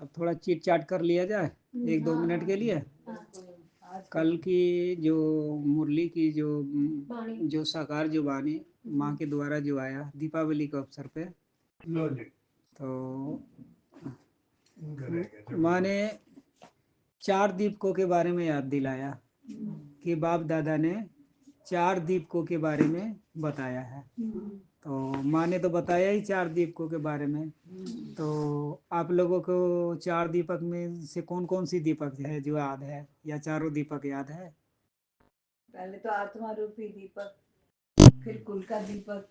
अब थोड़ा चीट चाट कर लिया जाए 1-2 मिनट के लिए। कल की जो मुरली की जो साकार जो वाणी माँ के द्वारा जो आया दीपावली के अवसर पे, तो माँ ने 4 दीपकों के बारे में याद दिलाया कि बाप दादा ने 4 दीपकों के बारे में बताया है। तो माँ ने तो बताया ही 4 दीपकों के बारे में। तो आप लोगों को 4 दीपक में से कौन कौन सी दीपक है जो याद है, या चारों दीपक याद है? पहले तो आत्मा रूपी दीपक, फिर कुल का दीपक,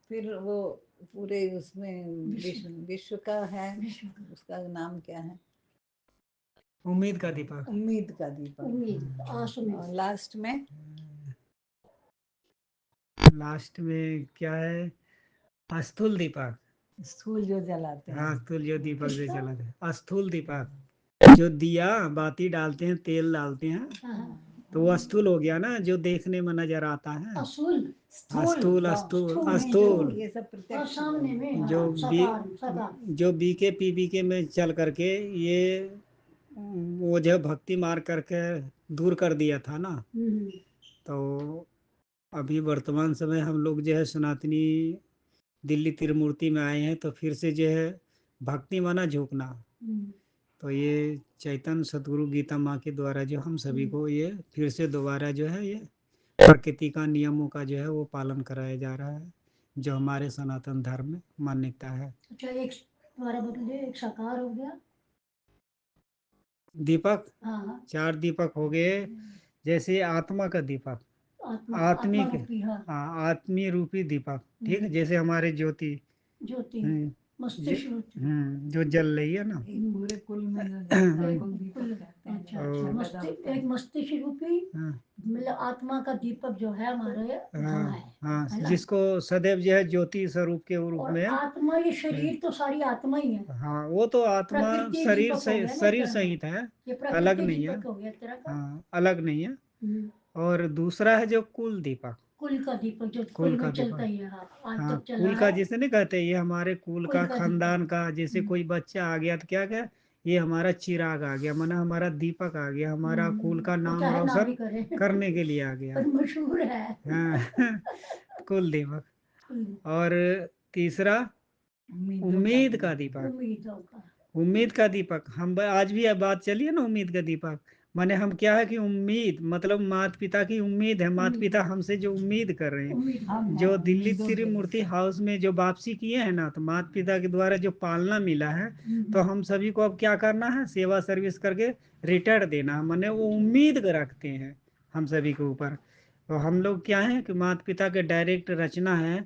फिर वो पूरे उसमें विश्व का है, उसका नाम क्या है? उम्मीद का दीपक। उम्मीद का दीपक। और लास्ट में क्या है? अस्थूल दीपक। स्थूल जो जलाते हैं। हाँ, स्थूल जो दीपक जो जलाते हैं, अस्थूल दीपक। जो दिया बाती डालते हैं, तेल डालते हैं, तो वो अस्थूल हो गया ना, जो देखने में नजर आता है। अस्थूल अस्थूल। ये सब प्रत्यक्ष जो बीके पीबीके में चल करके ये वो जो भक्ति मार करके दूर कर दिया था ना। तो अभी वर्तमान समय हम लोग जो है सनातनी दिल्ली त्रिमूर्ति में आए हैं, तो फिर से जो है भक्ति माना झुकना। तो ये चैतन्य सतगुरु गीता माँ के द्वारा जो हम सभी को ये फिर से दोबारा जो है ये प्रकृति का नियमों का जो है वो पालन कराया जा रहा है, जो हमारे सनातन धर्म में मान्यता है। अच्छा, एक द्वारा बदले एक साकार हो गया दीपक। हाँ, 4 दीपक हो गए। जैसे आत्मा का दीपक, आत्मिक, हाँ, आत्मीय रूपी दीपक। ठीक है, जैसे हमारे ज्योति जो जल रही है ना, पूरे कुल में एक मस्तिष्क रूपी मतलब आत्मा का दीपक जो है हमारे, हाँ, जिसको सदैव जो है ज्योति स्वरूप के रूप में। आत्मा, ये शरीर तो सारी आत्मा ही है। हाँ, वो तो आत्मा शरीर सहित है, अलग नहीं है। हाँ, अलग नहीं है। और दूसरा है जो कुल दीपक, कुल का दीपक, जो कुल में चलता ही है। हाँ, कुल का जिसे नहीं कहते, ये हमारे कुल का खानदान का। जैसे कोई बच्चा आ गया तो क्या क्या, ये हमारा चिराग आ गया, माना हमारा दीपक आ गया, हमारा कुल का नाम रोशन करने के लिए आ गया, मशहूर है। हाँ, कुल दीपक। और तीसरा उम्मीद का दीपक। उम्मीद का दीपक, हम आज भी बात चली है ना, उम्मीद का दीपक माने हम क्या है कि उम्मीद मतलब माता पिता की उम्मीद है, माता पिता हमसे जो उम्मीद कर रहे हैं, जो दिल्ली त्रिमूर्ति हाउस में जो वापसी किए हैं ना, तो माता पिता के द्वारा जो पालना मिला है, तो हम सभी को अब क्या करना है, सेवा सर्विस करके रिटर्न देना, माने वो उम्मीद रखते हैं हम सभी के ऊपर। तो हम लोग क्या है कि माता पिता के डायरेक्ट रचना है।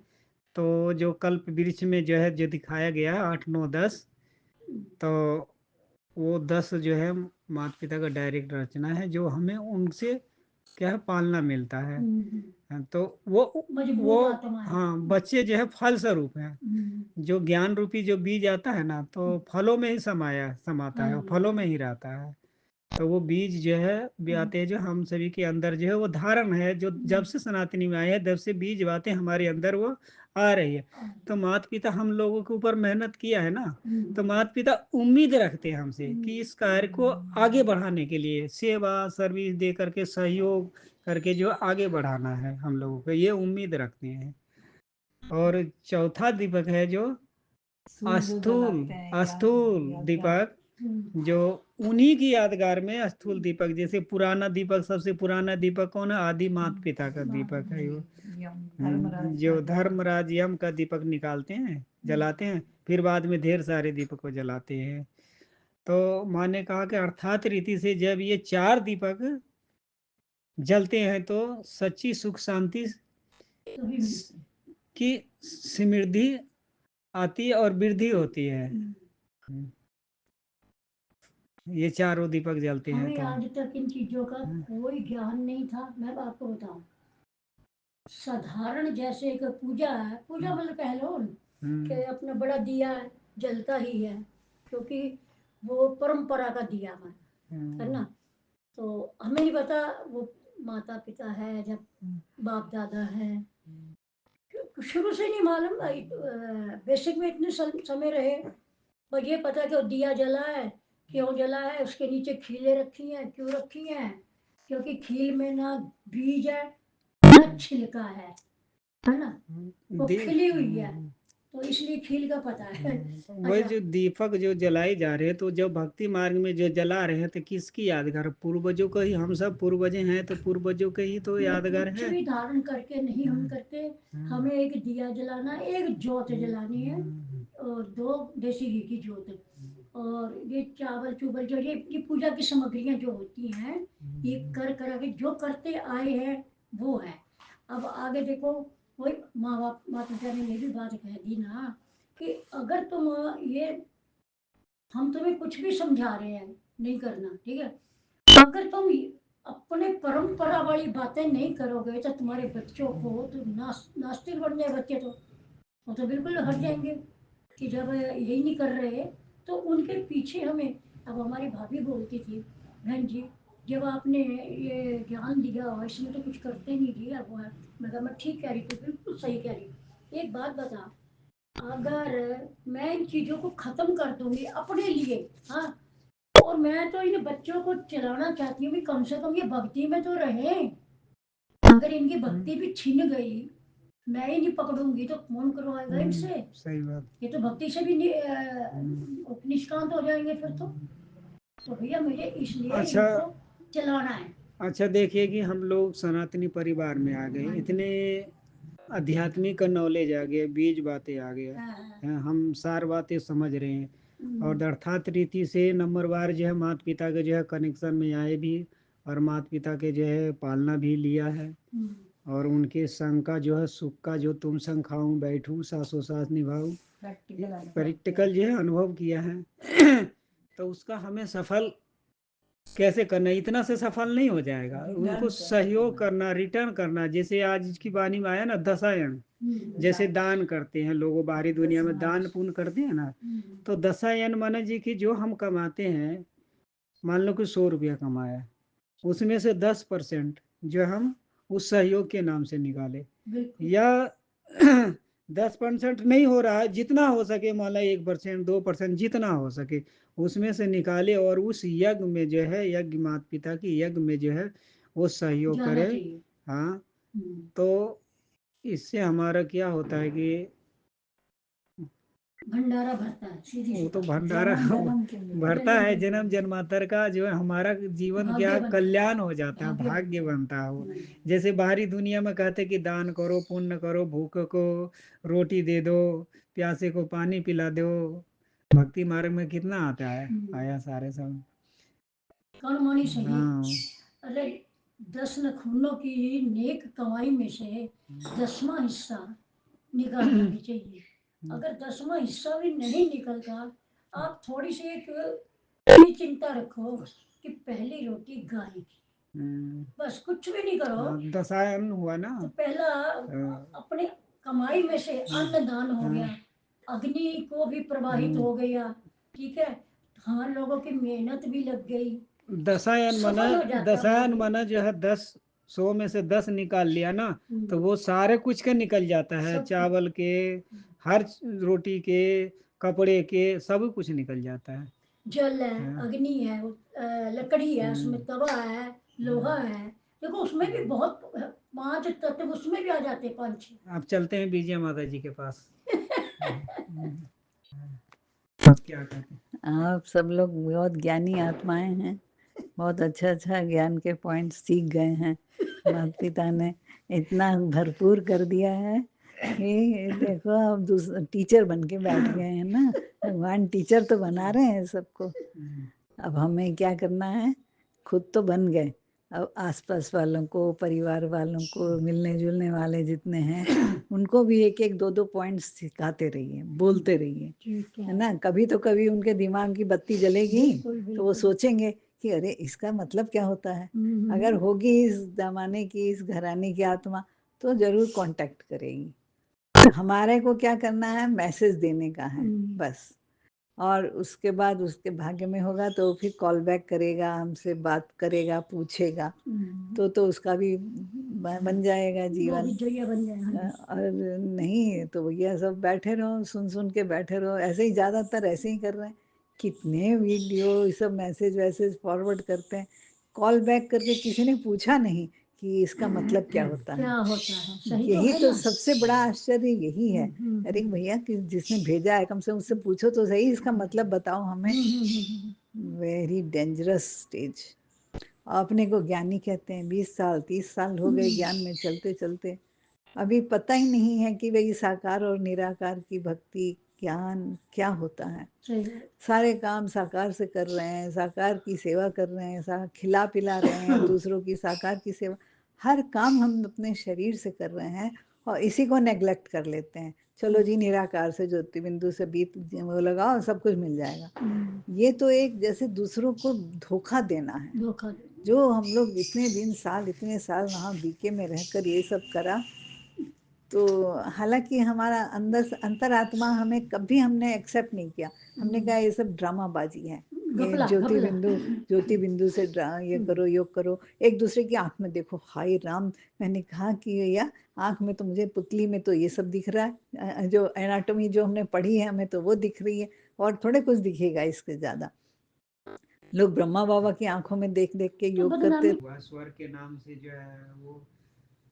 तो जो कल्प वृक्ष में जो है जो दिखाया गया 8 9 10, तो वो 10 जो है माता पिता का डायरेक्ट रचना है, जो हमें उनसे क्या है पालना मिलता है। तो वो हाँ, बच्चे जो है फल स्वरूप है। जो ज्ञान रूपी जो बीज आता है ना, तो फलों में ही समाता है, फलों में ही रहता है। तो वो बीज जो है भी आते हैं, जो हम सभी के अंदर जो है वो धारण है, जो जब से सनातनी में आए हैं तब से बीज बातें हमारे अंदर वो आ रही है। तो माता पिता हम लोगों के ऊपर मेहनत किया है ना, तो माता पिता उम्मीद रखते हैं हमसे कि इस कार्य को आगे बढ़ाने के लिए सेवा सर्विस दे करके सहयोग करके जो आगे बढ़ाना है हम लोगों को, ये उम्मीद रखते हैं। और चौथा दीपक है जो अस्थूल दीपक, जो उन्हीं की यादगार में स्थूल दीपक। जैसे पुराना दीपक, सबसे पुराना दीपक कौन है? आदि माता पिता का दीपक है वो, जो धर्मराज यम का दीपक निकालते हैं, जलाते हैं, फिर बाद में ढेर सारे दीपक को जलाते हैं। तो माँ ने कहा कि अर्थात रीति से जब ये 4 दीपक जलते हैं तो सच्ची सुख शांति की समृद्धि आती है और वृद्धि होती है। ये चारों दीपक जलते हैं तो आज तक इन चीजों का कोई ज्ञान नहीं था। मैं आपको बताऊं, साधारण जैसे एक पूजा है, पूजा मतलब कह लो कि अपना बड़ा दिया जलता ही है, क्योंकि वो परंपरा का दिया है ना। तो हमें नहीं पता वो माता पिता है जब बाप दादा है, शुरू से नहीं मालूम। बेसिक में इतने समय रहे पर ये पता है कि वो दिया जला है, क्यों जला है, उसके नीचे खीलें रखी हैं, क्यों रखी हैं, क्योंकि खील में ना बीज है ना छिलका है ना, वो खिली हुई है, तो इसलिए खील का पता है। वही जो दीपक जो जलाए जा रहे हैं, तो जब भक्ति मार्ग में जो जला रहे हैं तो किसकी यादगार? पूर्वजों का ही, हम सब पूर्वज हैं तो पूर्वजों के ही तो यादगार कुछ है। भी धारण करके नहीं हम करते, हमें एक दिया जलाना, एक जोत जलानी है, और 2 देसी घी की जोत, और ये चावल चूवल जो ये पूजा की सामग्रियां जो होती हैं, ये कर के जो करते आए हैं वो है। अब आगे देखो, वही माँ बाप माता पिता ने ये भी बात कह दी ना कि अगर तुम ये, हम तुम्हें कुछ भी समझा रहे हैं नहीं करना, ठीक है, अगर तुम अपने परंपरा वाली बातें नहीं करोगे तो तुम्हारे बच्चों को तो नास्तिक बन जाए बच्चे, तो वो तो बिल्कुल हट जाएंगे कि जब यही नहीं कर रहे, तो उनके पीछे हमें, अब हमारी भाभी बोलती थी, बहन जी जब आपने ये ज्ञान दिया इसमें तो कुछ करते नहीं दिया वो है, मैं कहा मैं ठीक कह रही, तो बिल्कुल सही कह रही। एक बात बता, अगर मैं इन चीजों को खत्म कर दूंगी अपने लिए, हाँ, और मैं तो इन बच्चों को चलाना चाहती हूँ कि कम से कम ये भक्ति में तो रहें, अगर इनकी भक्ति भी छिन गई, मैं ही नहीं पकड़ूंगी तो कौन करवाएगा इनसे? सही बात। ये तो भक्ति से भी निष्कांत हो जाएंगे फिर तो भैया मुझे इसलिए अच्छा, इनको चलाना है। अच्छा देखिए कि हम लोग सनातनी परिवार में आ गए, इतने आध्यात्मिक नॉलेज आ गया, बीज बातें आ गया, हम सार बातें समझ रहे हैं, और अर्थात रीति से नंबरवार जो है माता पिता के जो है कनेक्शन में आए भी, और माता पिता के जो है पालना भी लिया है, और उनके संग का जो है सुख का जो तुम संग खाऊं बैठूं सासों सास निभाऊं, प्रैक्टिकल जो है अनुभव किया है। तो उसका हमें सफल कैसे करना, इतना से सफल नहीं हो जाएगा, उनको सहयोग करना, रिटर्न करना, जैसे आज की वाणी में आया ना दशायन, जैसे दान करते हैं लोगों बाहरी दुनिया में दान पुण्य करते हैं ना, तो दशायन माना जी की जो हम कमाते हैं, मान लो कि 100 रुपया कमाया, उसमें से 10% जो हम उस सहयोग के नाम से निकाले, या 10% नहीं हो रहा है, जितना हो सके, मान लो 1% 2% जितना हो सके उसमें से निकाले, और उस यज्ञ में जो है, यज्ञ माता पिता की यज्ञ में जो है वो सहयोग करे। हाँ, तो इससे हमारा क्या होता है कि भंडारा भरता है, वो तो भंडारा भरता है, जन्म जन्मांतर का जो है हमारा जीवन क्या कल्याण हो जाता है, भाग्य बनता है वो। जैसे बाहरी दुनिया में कहते कि दान करो, पुण्य करो, भूख को रोटी दे दो, प्यासे को पानी पिला दो, भक्ति मार्ग में कितना आता है, आया सारे सब कौन मानी सही। हाँ। अरे 10 नखूनों की नेक कमाई में से 10वां हिस्सा निकालना भी चाहिए। अगर 10वां हिस्सा भी नहीं निकलता, आप थोड़ी सी एक चिंता रखो कि पहली रोटी गाय की, बस कुछ भी नहीं करो, दशायन हुआ ना, तो पहला अपने कमाई में से अन्नदान हो गया, अग्नि को भी प्रवाहित हो गया, ठीक है, हाँ लोगों की मेहनत भी लग गई। दशायन मना जो है 100 में से 10 निकाल लिया ना, तो वो सारे कुछ का निकल जाता है, चावल के, हर रोटी के, कपड़े के, सब कुछ निकल जाता है। जल है, अग्नि है, लकड़ी है, उसमें तवा है, लोहा है, देखो उसमें भी बहुत 5 तत्व उसमें भी आ जाते हैं, 5-6। अब चलते हैं विजय माता जी के पास। आप क्या कहते हैं? आप सब लोग बहुत ज्ञानी आत्माएं हैं, बहुत अच्छा अच्छा ज्ञान के पॉइंट सीख गए हैं। माता पिता ने इतना भरपूर कर दिया है कि देखो अब टीचर बन के बैठ गए हैं ना, भगवान टीचर तो बना रहे हैं सबको। अब हमें क्या करना है, खुद तो बन गए, अब आसपास वालों को, परिवार वालों को, मिलने जुलने वाले जितने हैं उनको भी एक एक 2-2 पॉइंट्स सिखाते रहिए, बोलते रहिए, है ना। कभी तो कभी उनके दिमाग की बत्ती जलेगी तो वो सोचेंगे कि अरे इसका मतलब क्या होता है। अगर होगी इस जमाने की, इस घराने की आत्मा, तो जरूर कांटेक्ट करेगी। हमारे को क्या करना है, मैसेज देने का है बस, और उसके बाद उसके भाग्य में होगा तो फिर कॉल बैक करेगा, हमसे बात करेगा, पूछेगा, तो उसका भी बन जाएगा जीवन। बन जाएगा। और नहीं तो भैया सब बैठे रहो, सुन सुन के बैठे रहो। ऐसे ही ज़्यादातर ऐसे ही कर रहे हैं, कितने वीडियो ये सब मैसेज वैसेज फॉरवर्ड करते हैं, कॉल बैक करके किसी ने पूछा नहीं कि इसका मतलब क्या होता है। क्या होता है, सही यही है तो ना? सबसे बड़ा आश्चर्य यही है। अरे भैया कि जिसने भेजा है कम से कम उससे पूछो तो सही, इसका मतलब बताओ हमें। Very dangerous stage. अपने को ज्ञानी कहते हैं, 20 साल 30 साल हो गए ज्ञान में चलते चलते, अभी पता ही नहीं है कि भाई साकार और निराकार की भक्ति ज्ञान क्या होता है। सारे काम साकार से कर रहे हैं, साकार की सेवा कर रहे हैं, खिला पिला रहे हैं दूसरों की, साकार की सेवा, हर काम हम अपने शरीर से कर रहे हैं और इसी को नेग्लेक्ट कर लेते हैं। चलो जी निराकार से ज्योति बिंदु से बीत वो लगाओ सब कुछ मिल जाएगा। ये तो एक जैसे दूसरों को धोखा देना है। धोखा जो हम लोग इतने साल वहाँ बीके में रहकर ये सब करा, तो हालांकि हमारा अंतरात्मा हमें कभी हमने एक्सेप्ट नहीं किया। हमने कहा ये सब ड्रामाबाजी है, ये ज्योति बिंदु से ये करो योग करो, एक दूसरे की आंख में देखो। हाय राम, मैंने कहा कि भैया आंख में तो मुझे पुतली में तो ये सब दिख रहा है, जो एनाटॉमी जो हमने पढ़ी है हमें तो वो दिख रही है, और थोड़े कुछ दिखेगा इसके ज्यादा। लोग ब्रह्मा बाबा की आंखों में देख देख के योग करते। स्वर के नाम से जो है वो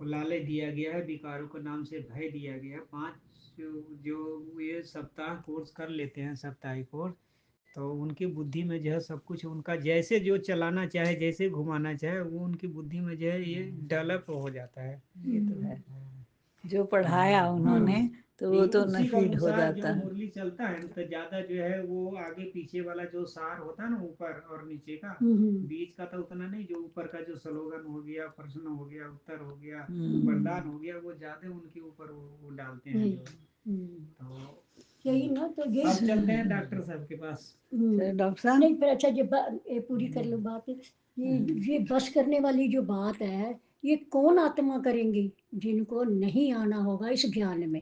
लाले दिया गया है, विकारों के नाम से भय दिया गया है। 5 जो ये सप्ताह कोर्स कर लेते हैं, साप्ताहिक कोर्स, तो उनकी बुद्धि में जो है सब कुछ उनका जैसे जो चलाना चाहे, जैसे घुमाना चाहे, वो उनकी बुद्धि में जो है ये डेवलप हो जाता है। ये तो है, जो पढ़ाया उन्होंने तो वो तो नफीड हो जाता है। मुरली चलता है तो ज्यादा जो है वो आगे पीछे वाला जो सार होता है ना, ऊपर और नीचे का, बीच का तो उतना नहीं, जो ऊपर का जो स्लोगन हो गया, प्रश्न हो गया, उत्तर हो गया, वरदान हो गया, वो ज्यादा उनके ऊपर वो डालते हैं तो यही ना। तो ये अब चलते हैं डॉक्टर साहब के पास। डॉक्टर साहब नहीं फिर अच्छा, ये पूरी कर लो बात। ये बस करने वाली जो बात है, ये कौन आत्मा करेंगी? जिनको नहीं आना होगा इस ज्ञान में,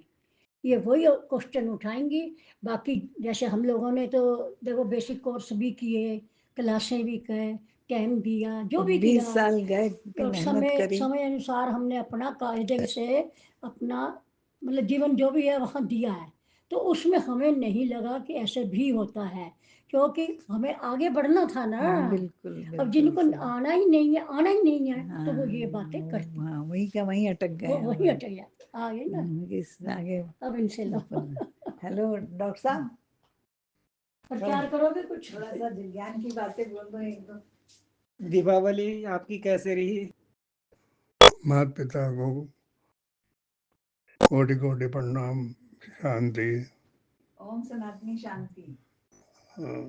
ये वही क्वेश्चन उठाएंगे। बाकी जैसे हम लोगों ने तो देखो बेसिक कोर्स भी किए, क्लासें भी किए, टाइम दिया, जो भी 20 किया, साल गए, और मेहनत करी। समय अनुसार हमने अपना कायदे से अपना मतलब जीवन जो भी है वहाँ दिया है। तो उसमें हमें नहीं लगा कि ऐसे भी होता है, क्योंकि हमें आगे बढ़ना था ना। बिल्कुल अब बिल्कुल जिनको सही। आना ही नहीं है, आना ही नहीं है, तो वो ये बातें करते हैं। हाँ वही का वही अटक गए वो हैं वही हट गया, आ गए ना। इस आगे। अब इनसे लो। हेलो डॉक्टर साहब, प्रचार करोगे कुछ? थोड़ा सा ज्ञान की बातें बोल दो एक दो। दीपावली आपकी कैसे रही? माता पिता को कोटि कोटि प्रणाम, शांति। ओम सनातनी शांति। हाँ।